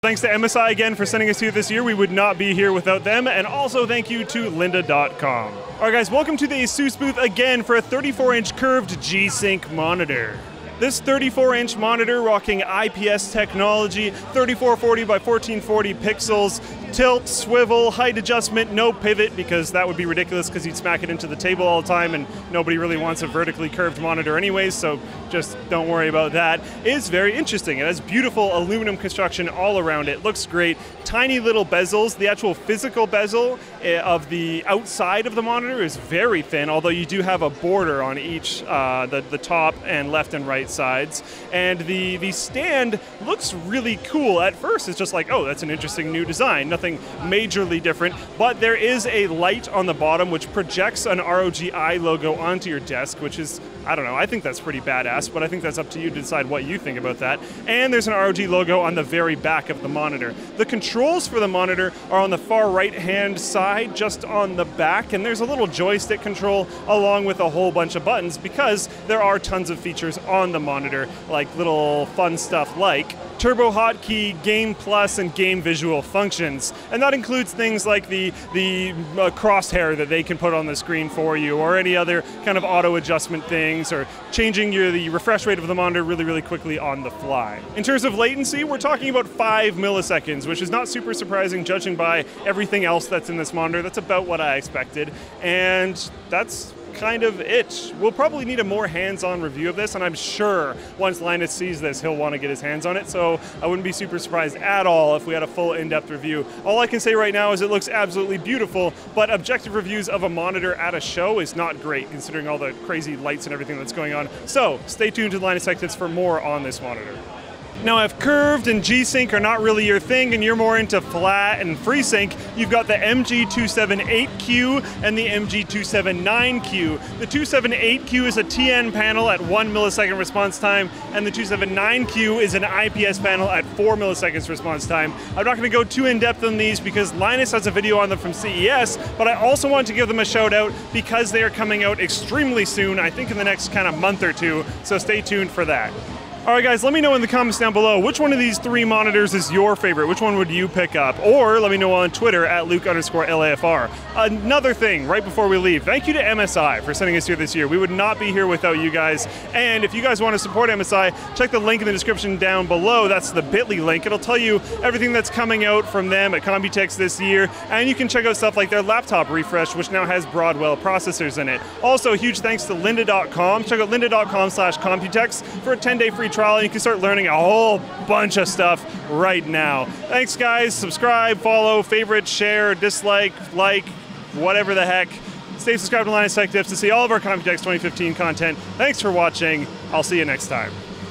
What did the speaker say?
Thanks to MSI again for sending us here this year. We would not be here without them. And also thank you to lynda.com. All right, guys, welcome to the ASUS booth again for a 34-inch curved G-Sync monitor. This 34-inch monitor rocking IPS technology, 3440 by 1440 pixels, tilt, swivel, height adjustment, no pivot, because that would be ridiculous because you'd smack it into the table all the time and nobody really wants a vertically curved monitor anyways, so just don't worry about that. It's very interesting. It has beautiful aluminum construction all around it. Looks great. Tiny little bezels. The actual physical bezel of the outside of the monitor is very thin, although you do have a border on each, the top and left and right sides. And the stand looks really cool. At first it's just like, oh, that's an interesting new design. Nothing majorly different, but there is a light on the bottom which projects an ROGI logo onto your desk, which is, I don't know, I think that's pretty badass, but I think that's up to you to decide what you think about that. And there's an ROG logo on the very back of the monitor. The controls for the monitor are on the far right-hand side, just on the back, and there's a little joystick control along with a whole bunch of buttons because there are tons of features on the monitor, like little fun stuff like Turbo Hotkey, Game Plus, and Game Visual functions. And that includes things like the crosshair that they can put on the screen for you, or any other kind of auto adjustment things, or changing the refresh rate of the monitor really, really quickly on the fly. In terms of latency, we're talking about 5 milliseconds, which is not super surprising judging by everything else that's in this monitor. That's about what I expected, and that's kind of it. We'll probably need a more hands-on review of this, and I'm sure once Linus sees this, he'll want to get his hands on it, so I wouldn't be super surprised at all if we had a full in-depth review. All I can say right now is it looks absolutely beautiful, but objective reviews of a monitor at a show is not great, considering all the crazy lights and everything that's going on. So stay tuned to Linus Tech Tips for more on this monitor. Now, if curved and G-Sync are not really your thing and you're more into flat and FreeSync, you've got the MG278Q and the MG279Q. The 278Q is a TN panel at 1 millisecond response time, and the 279Q is an IPS panel at 4 milliseconds response time. I'm not going to go too in-depth on these because Linus has a video on them from CES, but I also want to give them a shout out because they are coming out extremely soon, I think in the next kind of month or two, so stay tuned for that. All right, guys, let me know in the comments down below, which one of these 3 monitors is your favorite? Which one would you pick up? Or let me know on Twitter at Luke_LAFR. Another thing, right before we leave, thank you to MSI for sending us here this year. We would not be here without you guys. And if you guys want to support MSI, check the link in the description down below. That's the bit.ly link. It'll tell you everything that's coming out from them at Computex this year. And you can check out stuff like their laptop refresh, which now has Broadwell processors in it. Also, huge thanks to lynda.com. Check out lynda.com/Computex for a 10-day free trial, and you can start learning a whole bunch of stuff right now. Thanks, guys. Subscribe, follow, favorite, share, dislike, like, whatever the heck. Stay subscribed to Linus Tech Tips to see all of our Computex 2015 content. Thanks for watching. I'll see you next time.